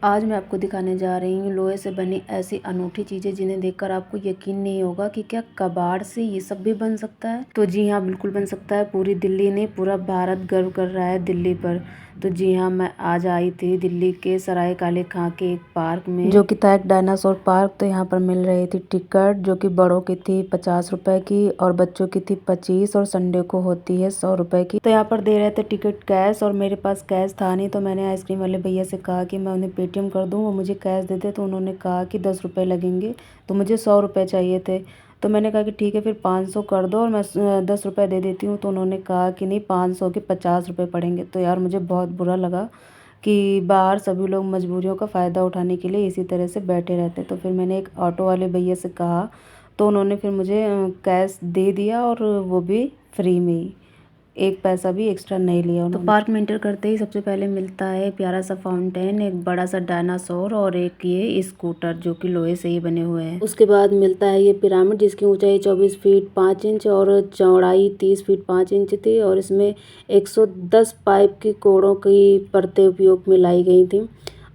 आज मैं आपको दिखाने जा रही हूँ लोहे से बनी ऐसी अनूठी चीज़ें जिन्हें देखकर आपको यकीन नहीं होगा कि क्या कबाड़ से ये सब भी बन सकता है। तो जी हाँ, बिल्कुल बन सकता है। पूरी दिल्ली नहीं, पूरा भारत गर्व कर रहा है दिल्ली पर। तो जी हाँ, मैं आज आई थी दिल्ली के सराय काले खां के एक पार्क में, जो कि था एक डायनासोर पार्क। तो यहाँ पर मिल रही थी टिकट, जो कि बड़ों की थी 50 रुपए की और बच्चों की थी 25, और संडे को होती है 100 रुपए की। तो यहाँ पर दे रहे थे टिकट कैश, और मेरे पास कैश था नहीं। तो मैंने आइसक्रीम वाले भैया से कहा कि मैं उन्हें पेटीएम कर दूँ, वो मुझे कैश देते। तो उन्होंने कहा कि 10 रुपये लगेंगे, तो मुझे 100 रुपये चाहिए थे। तो मैंने कहा कि ठीक है, फिर 500 कर दो और मैं 10 रुपये दे देती हूँ। तो उन्होंने कहा कि नहीं, 500 के 50 रुपये पड़ेंगे। तो यार मुझे बहुत बुरा लगा कि बाहर सभी लोग मजबूरियों का फ़ायदा उठाने के लिए इसी तरह से बैठे रहते। तो फिर मैंने एक ऑटो वाले भैया से कहा, तो उन्होंने फिर मुझे कैश दे दिया, और वो भी फ्री में ही, एक पैसा भी एक्स्ट्रा नहीं लिया उन्होंने। तो पार्क में एंटर करते ही सबसे पहले मिलता है प्यारा सा फाउंटेन, एक बड़ा सा डायनासोर और एक ये स्कूटर जो कि लोहे से ही बने हुए हैं। उसके बाद मिलता है ये पिरामिड, जिसकी ऊंचाई 24 फीट 5 इंच और चौड़ाई 30 फीट 5 इंच थी, और इसमें 110 पाइप की कोड़ों की परतें उपयोग में लाई गई थी।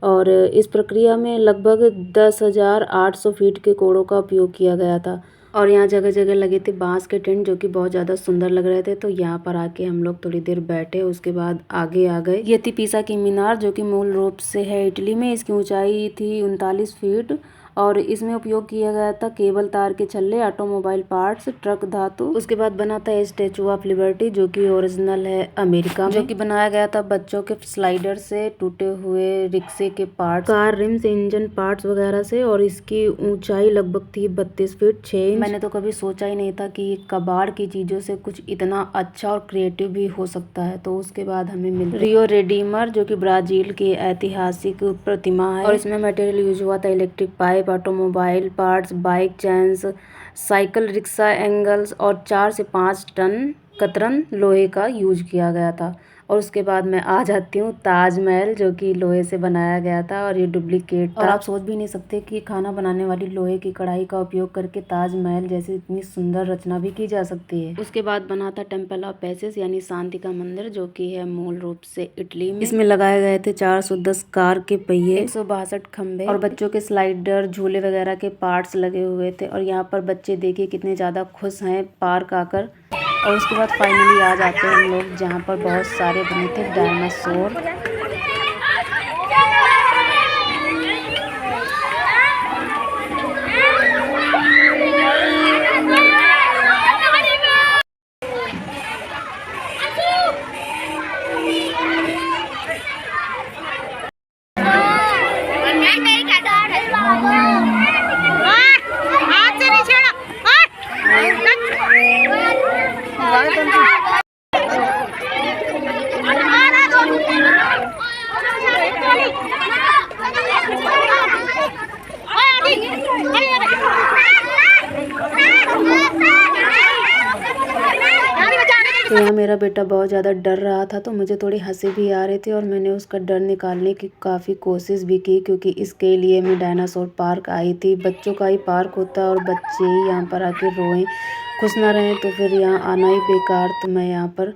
और इस प्रक्रिया में लगभग 10,800 फीट के कोड़ों का उपयोग किया गया था। और यहाँ जगह जगह लगे थे बांस के टेंट, जो कि बहुत ज़्यादा सुंदर लग रहे थे। तो यहाँ पर आके हम लोग थोड़ी देर बैठे, उसके बाद आगे आ गए। ये थी पीसा की मीनार, जो कि मूल रूप से है इटली में। इसकी ऊंचाई थी 39 फीट, और इसमें उपयोग किया गया था केबल, तार के छल्ले, ऑटोमोबाइल पार्ट्स, ट्रक धातु। उसके बाद बना था स्टैचू ऑफ लिबर्टी, जो कि ओरिजिनल है अमेरिका में, जो कि बनाया गया था बच्चों के स्लाइडर से, टूटे हुए रिक्शे के parts, car RIMS, engine parts वगैरह से। और इसकी ऊंचाई लगभग थी 32 फीट 6 इंच। मैंने तो कभी सोचा ही नहीं था कि कबाड़ की चीजों से कुछ इतना अच्छा और क्रिएटिव भी हो सकता है। तो उसके बाद हमें मिल रियो रेडीमर, जो कि ब्राजील की ऐतिहासिक प्रतिमा है, और इसमें मटेरियल यूज हुआ था electric pipe, automobile parts, bike chains, cycle rickshaw angles, और 4 से 5 टन कतरन लोहे का यूज किया गया था। और उसके बाद मैं आ जाती हूँ ताजमहल, जो कि लोहे से बनाया गया था, और ये डुप्लीकेट था। और आप सोच भी नहीं सकते कि खाना बनाने वाली लोहे की कढ़ाई का उपयोग करके ताजमहल जैसी इतनी सुंदर रचना भी की जा सकती है। उसके बाद बना था टेम्पल ऑफ पैसेज, यानी शांति का मंदिर, जो कि है मूल रूप से इटली में। इसमें लगाए गए थे 410 कार के पहिए, 162 खंभे, और बच्चों के स्लाइडर, झूले वगैरह के पार्ट्स लगे हुए थे। और यहाँ पर बच्चे देखिए कितने ज़्यादा खुश हैं पार्क आकर। और उसके बाद फाइनली आ जाते हैं हम लोग जहाँ पर बहुत सारे बने थे डायनासोर। तो यहाँ मेरा बेटा बहुत ज़्यादा डर रहा था, तो मुझे थोड़ी हंसी भी आ रही थी, और मैंने उसका डर निकालने की काफ़ी कोशिश भी की, क्योंकि इसके लिए मैं डायनासोर पार्क आई थी। बच्चों का ही पार्क होता है, और बच्चे ही यहाँ पर आके रोएं, खुश ना रहें, तो फिर यहाँ आना ही बेकार। तो मैं यहाँ पर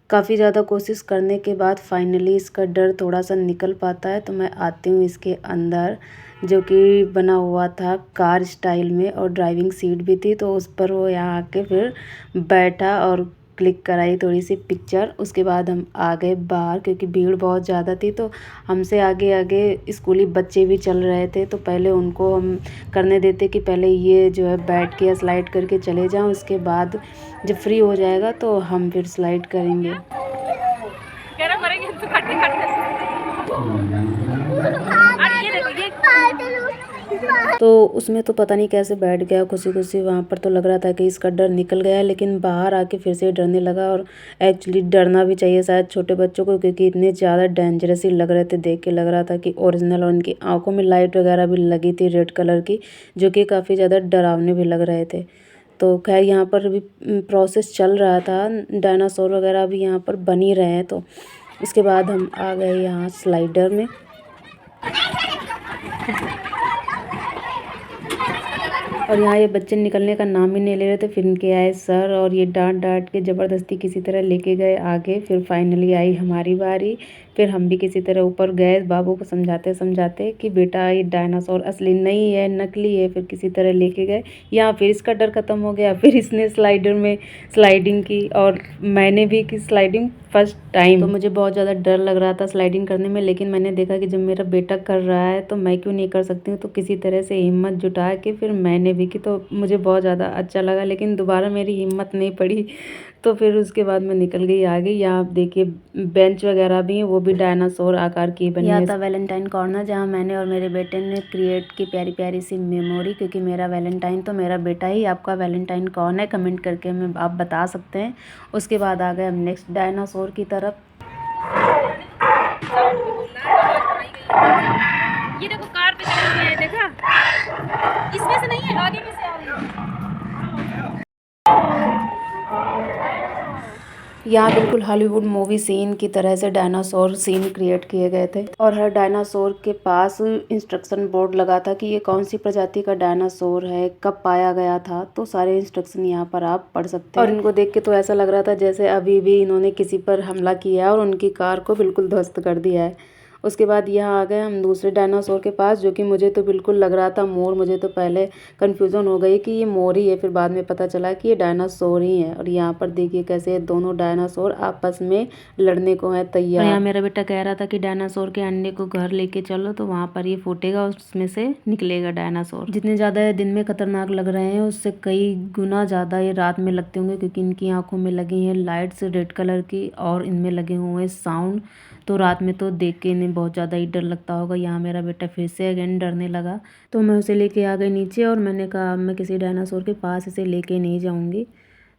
काफ़ी ज़्यादा कोशिश करने के बाद फाइनली इसका डर थोड़ा सा निकल पाता है। तो मैं आती हूँ इसके अंदर, जो कि बना हुआ था कार स्टाइल में, और ड्राइविंग सीट भी थी। तो उस पर वो यहाँ आके फिर बैठा और क्लिक कराई थोड़ी सी पिक्चर। उसके बाद हम आ गए बाहर, क्योंकि भीड़ बहुत ज़्यादा थी। तो हमसे आगे आगे स्कूली बच्चे भी चल रहे थे, तो पहले उनको हम करने देते कि पहले ये जो है बैठ के या स्लाइड करके चले जाएं, उसके बाद जब फ्री हो जाएगा तो हम फिर स्लाइड करेंगे। तो उसमें तो पता नहीं कैसे बैठ गया खुशी खुशी वहाँ पर। तो लग रहा था कि इसका डर निकल गया, लेकिन बाहर आके फिर से डरने लगा। और एक्चुअली डरना भी चाहिए शायद छोटे बच्चों को, क्योंकि इतने ज़्यादा डेंजरस ही लग रहे थे। देख के लग रहा था कि ओरिजिनल। और उनकी आंखों में लाइट वगैरह भी लगी थी रेड कलर की, जो कि काफ़ी ज़्यादा डरावने भी लग रहे थे। तो खैर यहाँ पर भी प्रोसेस चल रहा था, डायनासोर वगैरह भी यहाँ पर बन ही रहे हैं। तो उसके बाद हम आ गए यहाँ स्लाइडर में। और यहाँ ये बच्चे निकलने का नाम ही नहीं ले रहे थे। फिर इनके आए सर, और ये डांट डांट के ज़बरदस्ती किसी तरह लेके गए आगे। फिर फाइनली आई हमारी बारी। फिर हम भी किसी तरह ऊपर गए, बाबू को समझाते समझाते कि बेटा ये डायनासोर असली नहीं है, नकली है। फिर किसी तरह लेके गए, यहाँ फिर इसका डर ख़त्म हो गया। फिर इसने स्लाइडर में स्लाइडिंग की और मैंने भी की स्लाइडिंग फर्स्ट टाइम। तो मुझे बहुत ज़्यादा डर लग रहा था स्लाइडिंग करने में, लेकिन मैंने देखा कि जब मेरा बेटा कर रहा है तो मैं क्यों नहीं कर सकती हूँ। तो किसी तरह से हिम्मत जुटा के फिर मैंने भी की, तो मुझे बहुत ज़्यादा अच्छा लगा। लेकिन दोबारा मेरी हिम्मत नहीं पड़ी, तो फिर उसके बाद मैं निकल गई आगे। यहाँ आप देखिए बेंच वगैरह भी हैं, वो भी डायनासोर आकार की बनी है। यह था वैलेंटाइन कॉर्नर, जहाँ मैंने और मेरे बेटे ने क्रिएट की प्यारी प्यारी सी मेमोरी। क्योंकि मेरा वैलेंटाइन तो मेरा बेटा ही, आपका वैलेंटाइन कौन है कमेंट करके हमें आप बता सकते हैं। उसके बाद आ गए हम नेक्स्ट डायनासोर की तरफ। ये देखो कार पे चढ़ी हुई है, देखा? इसमें से नहीं है, आगे में से आ रही है। यहाँ बिल्कुल हॉलीवुड मूवी सीन की तरह से डायनासोर सीन क्रिएट किए गए थे, और हर डायनासोर के पास इंस्ट्रक्शन बोर्ड लगा था कि ये कौन सी प्रजाति का डायनासोर है, कब पाया गया था। तो सारे इंस्ट्रक्शन यहाँ पर आप पढ़ सकते हैं। और इनको देख के तो ऐसा लग रहा था जैसे अभी भी इन्होंने किसी पर हमला किया है और उनकी कार को बिल्कुल ध्वस्त कर दिया है। उसके बाद यहाँ आ गए हम दूसरे डायनासोर के पास, जो कि मुझे तो बिल्कुल लग रहा था मोर। मुझे तो पहले कन्फ्यूज़न हो गई कि ये मोर ही है, फिर बाद में पता चला कि ये डायनासोर ही है। और यहाँ पर देखिए कैसे दोनों डायनासोर आपस में लड़ने को है तैयार। और यहाँ मेरा बेटा कह रहा था कि डायनासोर के अंडे को घर लेके चलो, तो वहाँ पर ये फूटेगा, उसमें से निकलेगा डायनासोर। जितने ज़्यादा ये दिन में खतरनाक लग रहे हैं, उससे कई गुना ज़्यादा ये रात में लगते होंगे, क्योंकि इनकी आँखों में लगी हैं लाइट्स रेड कलर की और इनमें लगे हुए हैं साउंड। तो रात में तो देख के इन्हें बहुत ज़्यादा ही डर लगता होगा। यहाँ मेरा बेटा फिर से अगेन डरने लगा, तो मैं उसे लेके आ गई नीचे और मैंने कहा अब मैं किसी डायनासोर के पास इसे लेके नहीं जाऊँगी।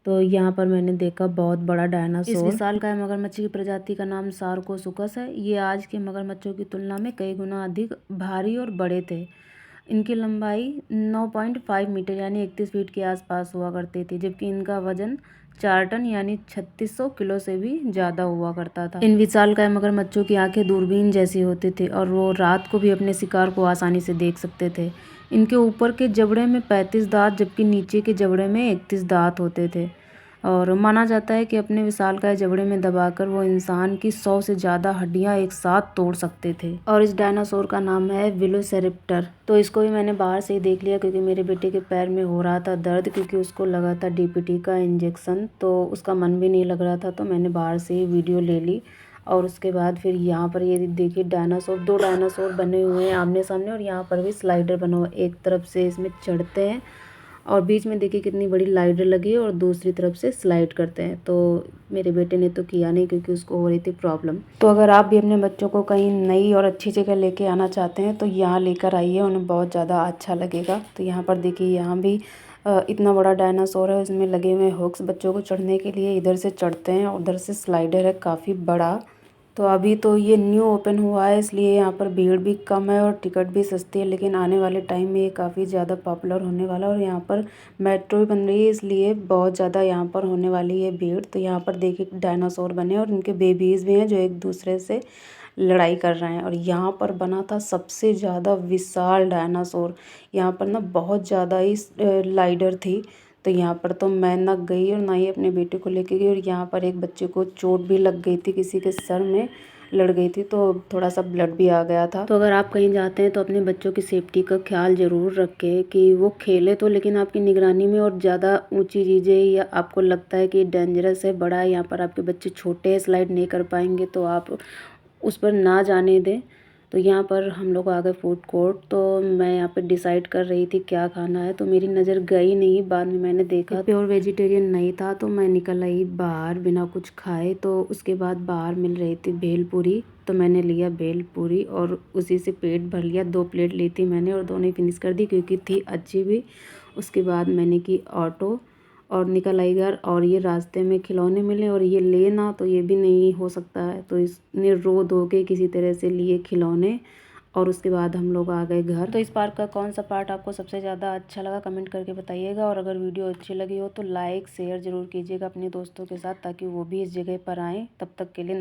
तो यहाँ पर मैंने देखा बहुत बड़ा डायनासोर। इस विशाल काय मगरमच्छ की प्रजाति का नाम सार्कोसुकस है। ये आज के मगरमच्छों की तुलना में कई गुना अधिक भारी और बड़े थे। इनकी लंबाई 9.5 मीटर यानी 31 फीट के आसपास हुआ करती थी, जबकि इनका वजन 4 टन यानी 3600 किलो से भी ज़्यादा हुआ करता था। इन विशालकाय मगरमच्छों की आंखें दूरबीन जैसी होती थी और वो रात को भी अपने शिकार को आसानी से देख सकते थे। इनके ऊपर के जबड़े में 35 दांत, जबकि नीचे के जबड़े में 31 दांत होते थे। और माना जाता है कि अपने विशालकाय जबड़े में दबाकर वो इंसान की 100 से ज़्यादा हड्डियां एक साथ तोड़ सकते थे। और इस डायनासोर का नाम है वेलोसिरैप्टर। तो इसको भी मैंने बाहर से ही देख लिया, क्योंकि मेरे बेटे के पैर में हो रहा था दर्द, क्योंकि उसको लगा था डीपीटी का इंजेक्शन। तो उसका मन भी नहीं लग रहा था, तो मैंने बाहर से ही वीडियो ले ली। और उसके बाद फिर यहाँ पर ये देखिए डायनासोर, 2 डायनासोर बने हुए हैं आमने सामने, और यहाँ पर भी स्लाइडर बना हुआ है। एक तरफ से इसमें चढ़ते हैं और बीच में देखिए कितनी बड़ी लाइडर लगी है, और दूसरी तरफ से स्लाइड करते हैं। तो मेरे बेटे ने तो किया नहीं, क्योंकि उसको हो रही थी प्रॉब्लम। तो अगर आप भी अपने बच्चों को कहीं नई और अच्छी जगह लेके आना चाहते हैं तो यहाँ लेकर आइए, उन्हें बहुत ज़्यादा अच्छा लगेगा। तो यहाँ पर देखिए यहाँ भी इतना बड़ा डायनासोर है, उसमें लगे हुए हुक्स बच्चों को चढ़ने के लिए। इधर से चढ़ते हैं और उधर से स्लाइडर है काफ़ी बड़ा। तो अभी तो ये न्यू ओपन हुआ है, इसलिए यहाँ पर भीड़ भी कम है और टिकट भी सस्ती है। लेकिन आने वाले टाइम में ये काफ़ी ज़्यादा पॉपुलर होने वाला है, और यहाँ पर मेट्रो भी बन रही है, इसलिए बहुत ज़्यादा यहाँ पर होने वाली है भीड़। तो यहाँ पर देखिए डायनासोर बने और इनके बेबीज़ भी हैं जो एक दूसरे से लड़ाई कर रहे हैं। और यहाँ पर बना था सबसे ज़्यादा विशाल डायनासोर। यहाँ पर ना बहुत ज़्यादा ही लाइडर थी। तो यहाँ पर तो मैं ना गई और ना ही अपने बेटे को लेके गई। और यहाँ पर एक बच्चे को चोट भी लग गई थी, किसी के सर में लड़ गई थी, तो थोड़ा सा ब्लड भी आ गया था। तो अगर आप कहीं जाते हैं तो अपने बच्चों की सेफ्टी का ख्याल ज़रूर रखें कि वो खेले तो, लेकिन आपकी निगरानी में। और ज़्यादा ऊंची चीज़ें या आपको लगता है कि डेंजरस है, बड़ा है, यहाँ पर आपके बच्चे छोटे हैं, स्लाइड नहीं कर पाएंगे, तो आप उस पर ना जाने दें। तो यहाँ पर हम लोग आ गए फूड कोर्ट। तो मैं यहाँ पे डिसाइड कर रही थी क्या खाना है, तो मेरी नज़र गई नहीं, बाद में मैंने देखा प्योर वेजिटेरियन नहीं था, तो मैं निकल आई बाहर बिना कुछ खाए। तो उसके बाद बाहर मिल रही थी भेलपूरी, तो मैंने लिया भेलपूरी और उसी से पेट भर लिया। 2 प्लेट ली थी मैंने और दोनों ही फिनिश कर दी, क्योंकि थी अच्छी भी। उसके बाद मैंने की ऑटो और निकल आई घर। और ये रास्ते में खिलौने मिले और ये लेना तो ये भी नहीं हो सकता है, तो इसने रो धो के किसी तरह से लिए खिलौने। और उसके बाद हम लोग आ गए घर। तो इस पार्क का कौन सा पार्ट आपको सबसे ज़्यादा अच्छा लगा कमेंट करके बताइएगा। और अगर वीडियो अच्छी लगी हो तो लाइक शेयर ज़रूर कीजिएगा अपने दोस्तों के साथ, ताकि वो भी इस जगह पर आएँ। तब तक के लिए